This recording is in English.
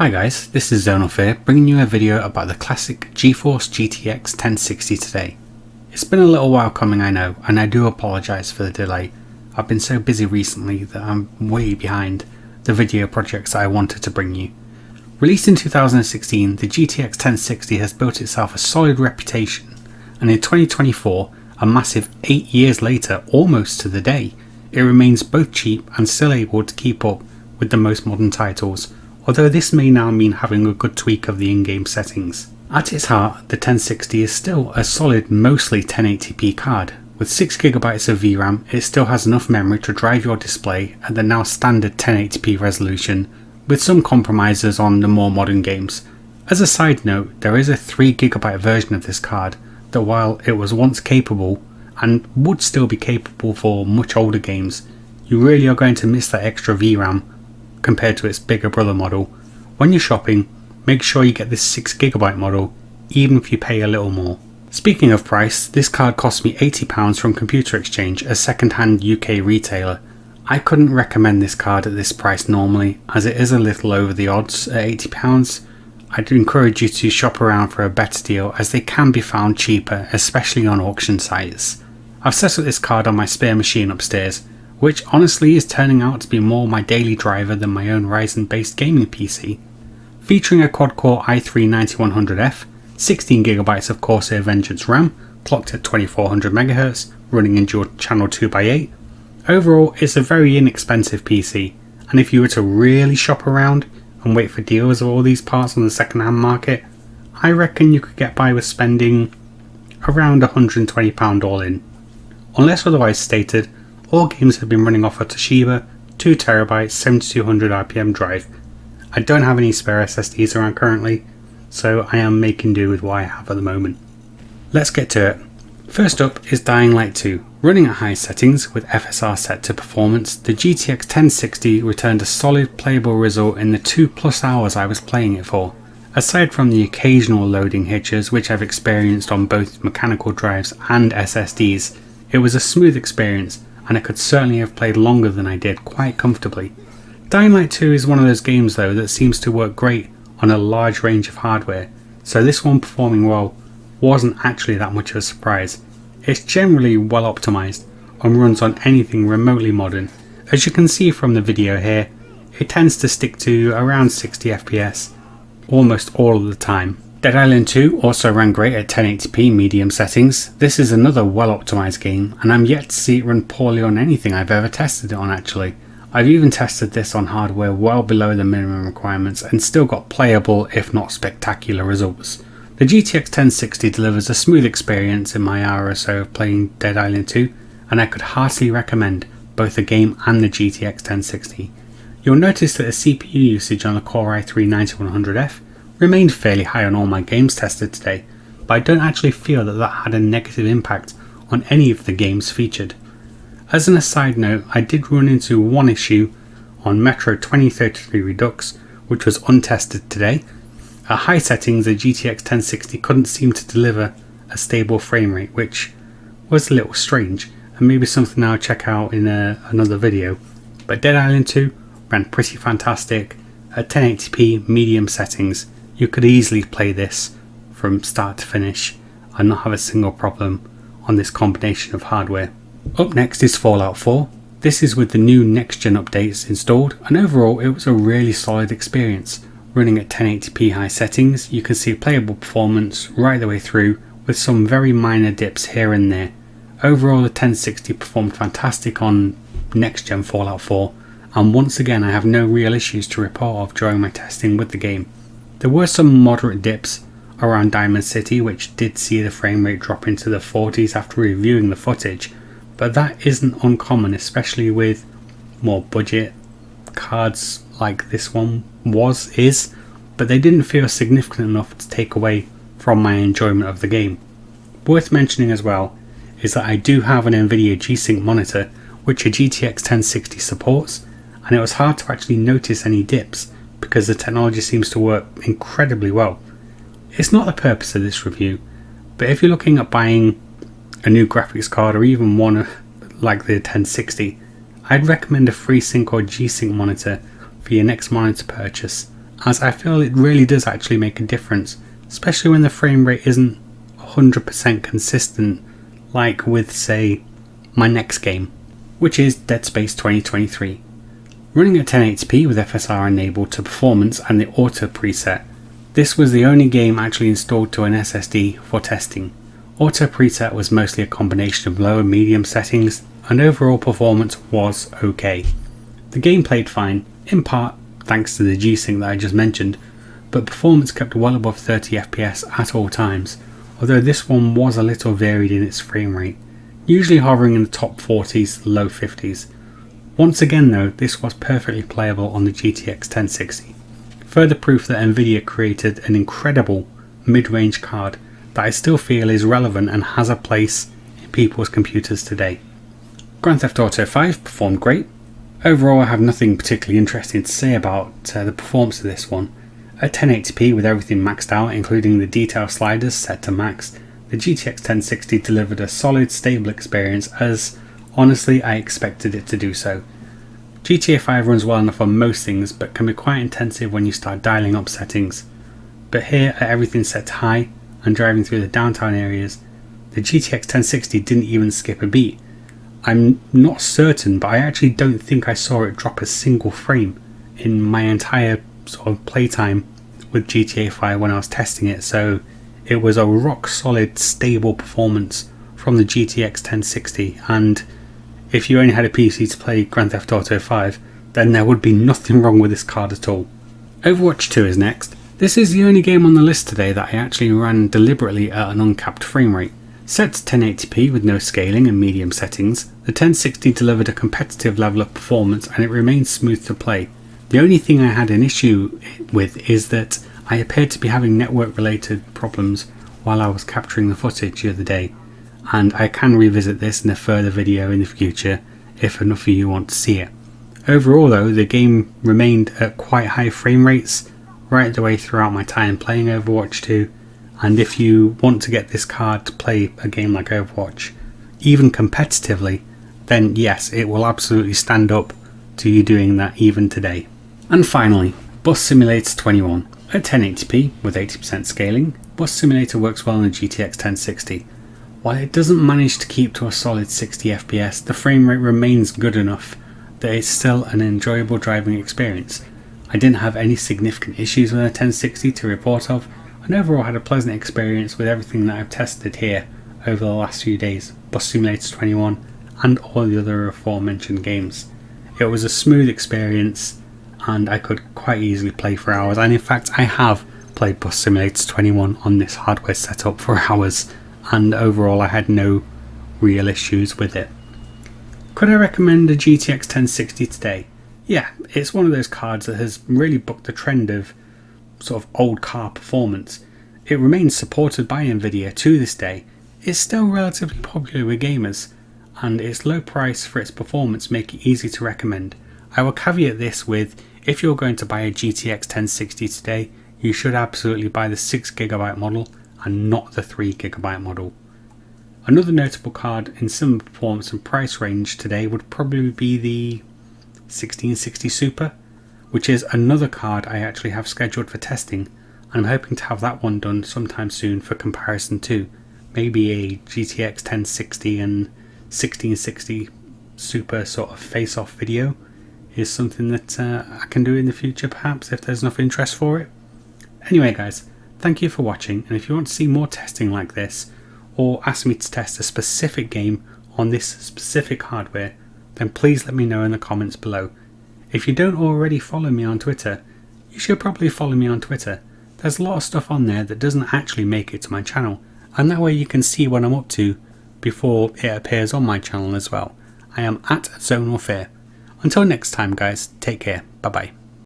Hi guys, this is ZonalFear bringing you a video about the classic Geforce GTX 1060 today. It's been a little while coming, I know, and I do apologise for the delay. I've been so busy recently that I'm way behind the video projects that I wanted to bring you. Released in 2016, the GTX 1060 has built itself a solid reputation, and in 2024, a massive 8 years later, almost to the day, it remains both cheap and still able to keep up with the most modern titles, although this may now mean having a good tweak of the in-game settings. At its heart, the 1060 is still a solid, mostly 1080p card. With 6GB of VRAM, it still has enough memory to drive your display at the now standard 1080p resolution, with some compromises on the more modern games. As a side note, there is a 3GB version of this card that, while it was once capable, and would still be capable for much older games, you really are going to miss that extra VRAM compared to its bigger brother model. When you're shopping, make sure you get this 6GB model, even if you pay a little more. Speaking of price, this card cost me £80 from Computer Exchange, a second-hand UK retailer. I couldn't recommend this card at this price normally, as it is a little over the odds at £80. I'd encourage you to shop around for a better deal, as they can be found cheaper, especially on auction sites. I've set up this card on my spare machine upstairs, which honestly is turning out to be more my daily driver than my own Ryzen based gaming PC. Featuring a quad-core i3-9100F, 16GB of Corsair Vengeance RAM, clocked at 2400MHz, running in dual channel 2x8. Overall, it's a very inexpensive PC, and if you were to really shop around and wait for deals of all these parts on the second-hand market, I reckon you could get by with spending around £120 all in. Unless otherwise stated, all games have been running off a Toshiba 2TB 7200 RPM drive. I don't have any spare SSDs around currently, so I am making do with what I have at the moment. Let's get to it. First up is Dying Light 2. Running at high settings with FSR set to performance, the GTX 1060 returned a solid playable result in the 2+ hours I was playing it for. Aside from the occasional loading hitches which I've experienced on both mechanical drives and SSDs, it was a smooth experience, and I could certainly have played longer than I did quite comfortably. Dying Light 2 is one of those games though that seems to work great on a large range of hardware, so this one performing well wasn't actually that much of a surprise. It's generally well optimized and runs on anything remotely modern. As you can see from the video here, it tends to stick to around 60 FPS almost all of the time. Dead Island 2 also ran great at 1080p medium settings. This is another well optimized game, and I'm yet to see it run poorly on anything I've ever tested it on actually. I've even tested this on hardware well below the minimum requirements and still got playable if not spectacular results. The GTX 1060 delivers a smooth experience in my hour or so of playing Dead Island 2, and I could heartily recommend both the game and the GTX 1060. You'll notice that the CPU usage on the Core i3-9100F remained fairly high on all my games tested today, but I don't actually feel that that had a negative impact on any of the games featured. As an aside note, I did run into one issue on Metro 2033 Redux, which was untested today. At high settings, the GTX 1060 couldn't seem to deliver a stable frame rate, which was a little strange, and maybe something I'll check out in another video. But Dead Island 2 ran pretty fantastic at 1080p medium settings. You could easily play this from start to finish and not have a single problem on this combination of hardware. Up next is Fallout 4. This is with the new next-gen updates installed, and overall it was a really solid experience. Running at 1080p high settings, you can see playable performance right the way through, with some very minor dips here and there. Overall the 1060 performed fantastic on next-gen Fallout 4, and once again I have no real issues to report of during my testing with the game. There were some moderate dips around Diamond City which did see the frame rate drop into the 40s after reviewing the footage, but that isn't uncommon, especially with more budget cards like this one is, but they didn't feel significant enough to take away from my enjoyment of the game. Worth mentioning as well is that I do have an nVidia G-Sync monitor which a GTX 1060 supports, and it was hard to actually notice any dips because the technology seems to work incredibly well. It's not the purpose of this review, but if you're looking at buying a new graphics card or even one like the 1060, I'd recommend a FreeSync or G-Sync monitor for your next monitor purchase, as I feel it really does actually make a difference, especially when the frame rate isn't 100% consistent like with, say, my next game, which is Dead Space 2023. Running at 1080p with FSR enabled to performance and the auto preset, this was the only game actually installed to an SSD for testing. Auto preset was mostly a combination of low and medium settings, and overall performance was okay. The game played fine, in part thanks to the G-Sync that I just mentioned, but performance kept well above 30 FPS at all times, although this one was a little varied in its frame rate, usually hovering in the top 40s, low 50s. Once again though, this was perfectly playable on the GTX 1060. Further proof that nVidia created an incredible mid-range card that I still feel is relevant and has a place in people's computers today. Grand Theft Auto 5 performed great. Overall I have nothing particularly interesting to say about the performance of this one. At 1080p with everything maxed out, including the detail sliders set to max, the GTX 1060 delivered a solid, stable experience as, honestly, I expected it to do so. GTA 5 runs well enough on most things, but can be quite intensive when you start dialing up settings. But here, at everything set to high, and driving through the downtown areas, the GTX 1060 didn't even skip a beat. I'm not certain, but I actually don't think I saw it drop a single frame in my entire sort of playtime with GTA 5 when I was testing it, so it was a rock solid, stable performance from the GTX 1060, and if you only had a PC to play Grand Theft Auto 5, then there would be nothing wrong with this card at all. Overwatch 2 is next. This is the only game on the list today that I actually ran deliberately at an uncapped frame rate. Set to 1080p with no scaling and medium settings, the 1060 delivered a competitive level of performance and it remained smooth to play. The only thing I had an issue with is that I appeared to be having network related problems while I was capturing the footage the other day, and I can revisit this in a further video in the future if enough of you want to see it. Overall though, the game remained at quite high frame rates right the way throughout my time playing Overwatch 2, and if you want to get this card to play a game like Overwatch, even competitively, then yes, it will absolutely stand up to you doing that even today. And finally, Bus Simulator 21. At 1080p with 80% scaling, Bus Simulator works well on the GTX 1060. While it doesn't manage to keep to a solid 60 FPS, the frame rate remains good enough that it's still an enjoyable driving experience. I didn't have any significant issues with a 1060 to report of, and overall had a pleasant experience with everything that I've tested here over the last few days, Bus Simulator 21 and all the other aforementioned games. It was a smooth experience and I could quite easily play for hours, and in fact I have played Bus Simulator 21 on this hardware setup for hours, and overall I had no real issues with it. Could I recommend a GTX 1060 today? Yeah, it's one of those cards that has really bucked the trend of sort of old car performance. It remains supported by nVidia to this day, it's still relatively popular with gamers, and its low price for its performance make it easy to recommend. I will caveat this with, if you're going to buy a GTX 1060 today, you should absolutely buy the 6GB model and not the 3GB model. Another notable card in similar performance and price range today would probably be the 1660 Super, which is another card I actually have scheduled for testing, and I'm hoping to have that one done sometime soon for comparison too. Maybe a GTX 1060 and 1660 Super sort of face-off video is something that I can do in the future perhaps if there's enough interest for it. Anyway guys, thank you for watching, and if you want to see more testing like this or ask me to test a specific game on this specific hardware, then please let me know in the comments below. If you don't already follow me on Twitter, you should probably follow me on Twitter. There's a lot of stuff on there that doesn't actually make it to my channel, and that way you can see what I'm up to before it appears on my channel as well. I am at ZonalFear. Until next time guys, take care, bye bye.